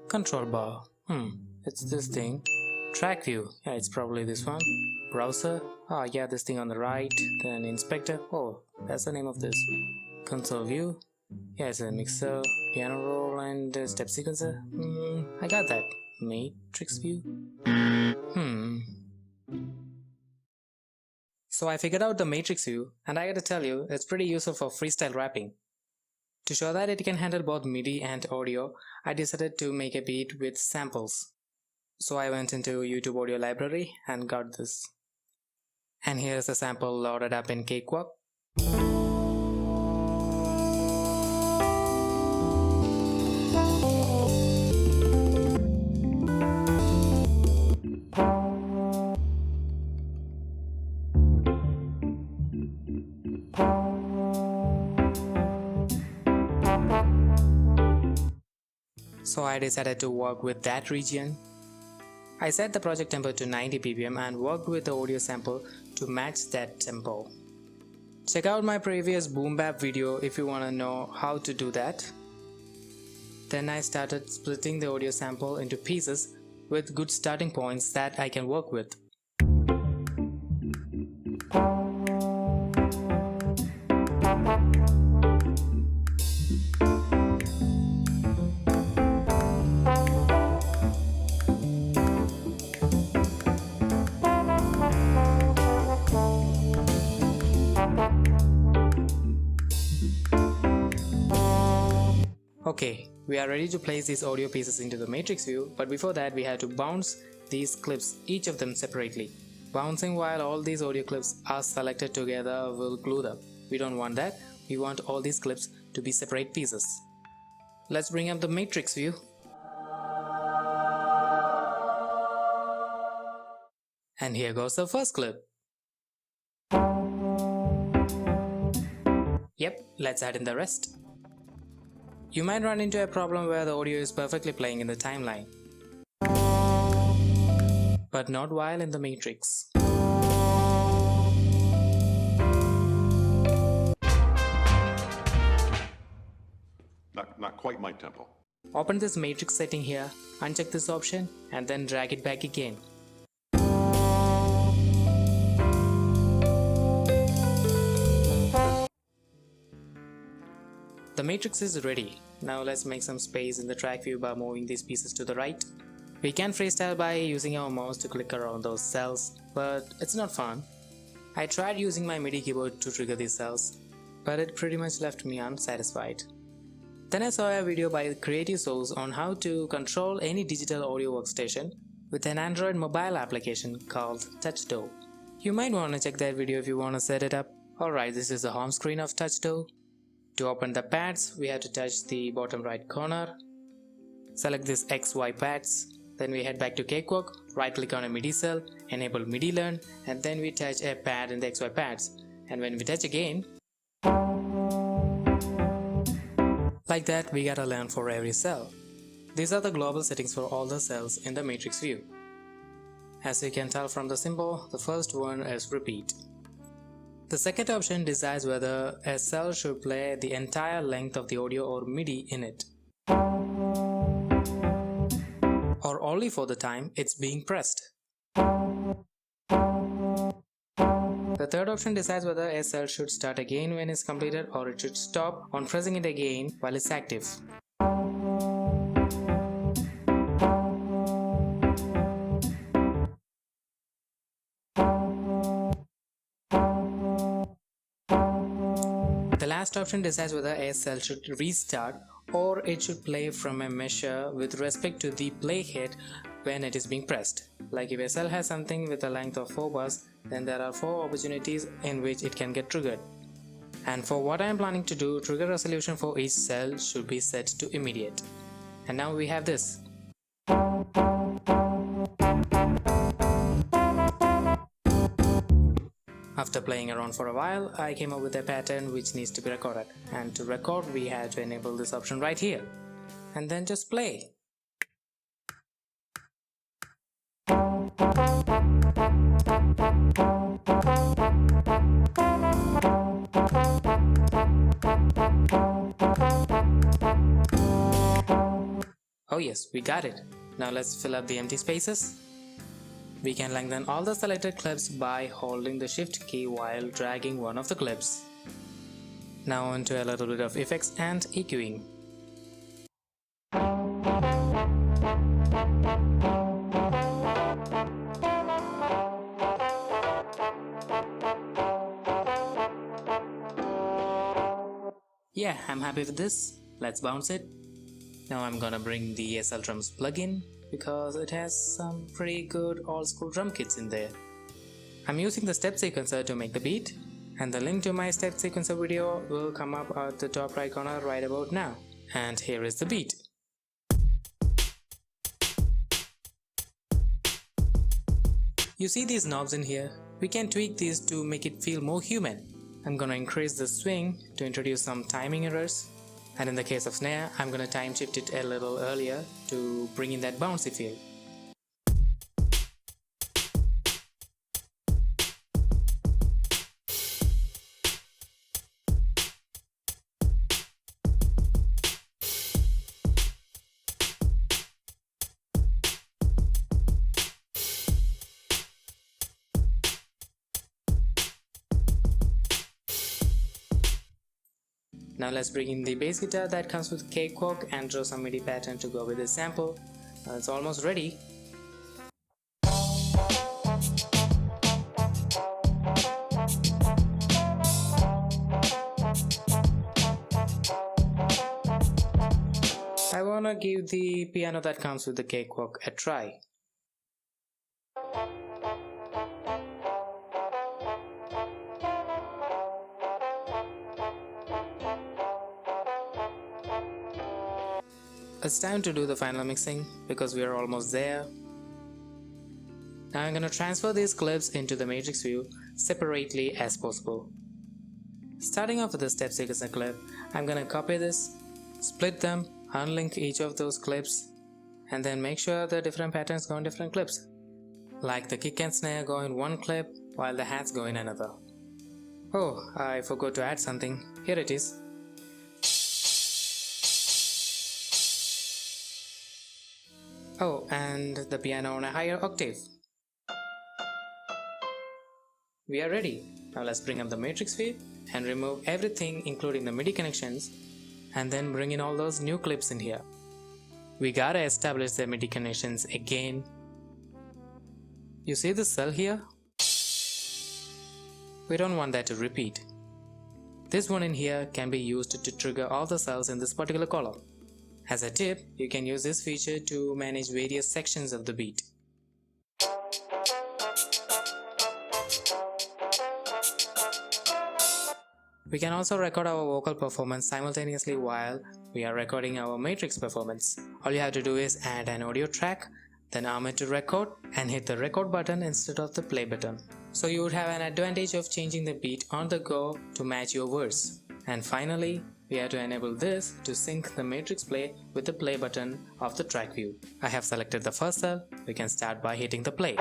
Control bar. It's this thing. Track view. Yeah, it's probably this one. Browser. Ah, yeah, this thing on the right. Then inspector. Oh, that's the name of this. Console view. Yeah, it's a mixer, piano roll, and step sequencer. I got that. Matrix view. So I figured out the matrix view, and I gotta tell you, it's pretty useful for freestyle rapping. To show that it can handle both MIDI and audio, I decided to make a beat with samples. So I went into YouTube audio library and got this. And here's a sample loaded up in Cakewalk. So I decided to work with that region. I set the project tempo to 90 ppm and worked with the audio sample to match that tempo. Check out my previous boom bap video if you wanna know how to do that. Then I started splitting the audio sample into pieces with good starting points that I can work with. Okay, we are ready to place these audio pieces into the matrix view, but before that we have to bounce these clips, each of them separately. Bouncing while all these audio clips are selected together will glue them. We don't want that, we want all these clips to be separate pieces. Let's bring up the matrix view. And here goes the first clip. Yep, let's add in the rest. You might run into a problem where the audio is perfectly playing in the timeline, but not while in the matrix. Not quite my tempo. Open this matrix setting here, uncheck this option, and then drag it back again. The matrix is ready. Now let's make some space in the track view by moving these pieces to the right. We can freestyle by using our mouse to click around those cells, but it's not fun. I tried using my MIDI keyboard to trigger these cells, but it pretty much left me unsatisfied. Then I saw a video by Creative Source on how to control any digital audio workstation with an Android mobile application called TouchDo. You might want to check that video if you want to set it up. Alright, this is the home screen of TouchDo. To open the pads, we have to touch the bottom right corner. Select this XY pads. Then we head back to Cakewalk, right click on a MIDI cell, enable MIDI learn, and then we touch a pad in the XY pads. And when we touch again, like that, we got a learn for every cell. These are the global settings for all the cells in the matrix view. As you can tell from the symbol, the first one is repeat. The second option decides whether a cell should play the entire length of the audio or MIDI in it, or only for the time it's being pressed. The third option decides whether a cell should start again when it's completed or it should stop on pressing it again while it's active. The last option decides whether a cell should restart or it should play from a measure with respect to the playhead when it is being pressed. Like if a cell has something with a length of 4 bars, then there are 4 opportunities in which it can get triggered. And for what I am planning to do, trigger resolution for each cell should be set to immediate. And now we have this. After playing around for a while, I came up with a pattern which needs to be recorded. And to record, we had to enable this option right here. And then just play. Oh yes, we got it. Now let's fill up the empty spaces. We can lengthen all the selected clips by holding the shift key while dragging one of the clips. Now onto a little bit of effects and EQing. Yeah, I'm happy with this. Let's bounce it. Now I'm gonna bring the SL Drums plugin because it has some pretty good old school drum kits in there. I'm using the step sequencer to make the beat, and the link to my step sequencer video will come up at the top right corner right about now. And here is the beat. You see these knobs in here? We can tweak these to make it feel more human. I'm gonna increase the swing to introduce some timing errors. And in the case of snare, I'm gonna time shift it a little earlier to bring in that bouncy feel. Now let's bring in the bass guitar that comes with Cakewalk and draw some MIDI pattern to go with this sample. It's almost ready. I wanna give the piano that comes with the Cakewalk a try. It's time to do the final mixing because we are almost there. Now I'm gonna transfer these clips into the matrix view separately as possible. Starting off with the step sequencer clip, I'm gonna copy this, split them, unlink each of those clips, and then make sure the different patterns go in different clips. Like the kick and snare go in one clip while the hats go in another. Oh, I forgot to add something. Here it is. Oh, and the piano on a higher octave. We are ready. Now let's bring up the matrix view and remove everything including the MIDI connections, and then bring in all those new clips in here. We gotta establish the MIDI connections again. You see this cell here? We don't want that to repeat. This one in here can be used to trigger all the cells in this particular column. As a tip, you can use this feature to manage various sections of the beat. We can also record our vocal performance simultaneously while we are recording our matrix performance. All you have to do is add an audio track, then arm it to record and hit the record button instead of the play button. So you would have an advantage of changing the beat on the go to match your verse. And finally, we have to enable this to sync the matrix play with the play button of the track view. I have selected the first cell. We can start by hitting the play.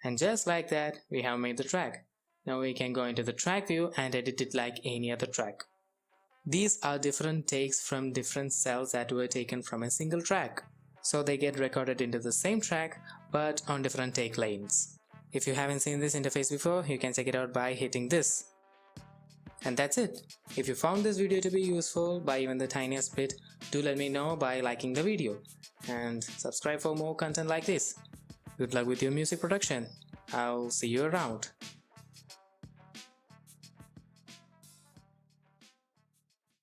And just like that, we have made the track. Now we can go into the track view and edit it like any other track. These are different takes from different cells that were taken from a single track. So they get recorded into the same track but on different take lanes. If you haven't seen this interface before, you can check it out by hitting this. And that's it. If you found this video to be useful by even the tiniest bit, do let me know by liking the video. And subscribe for more content like this. Good luck with your music production. I'll see you around.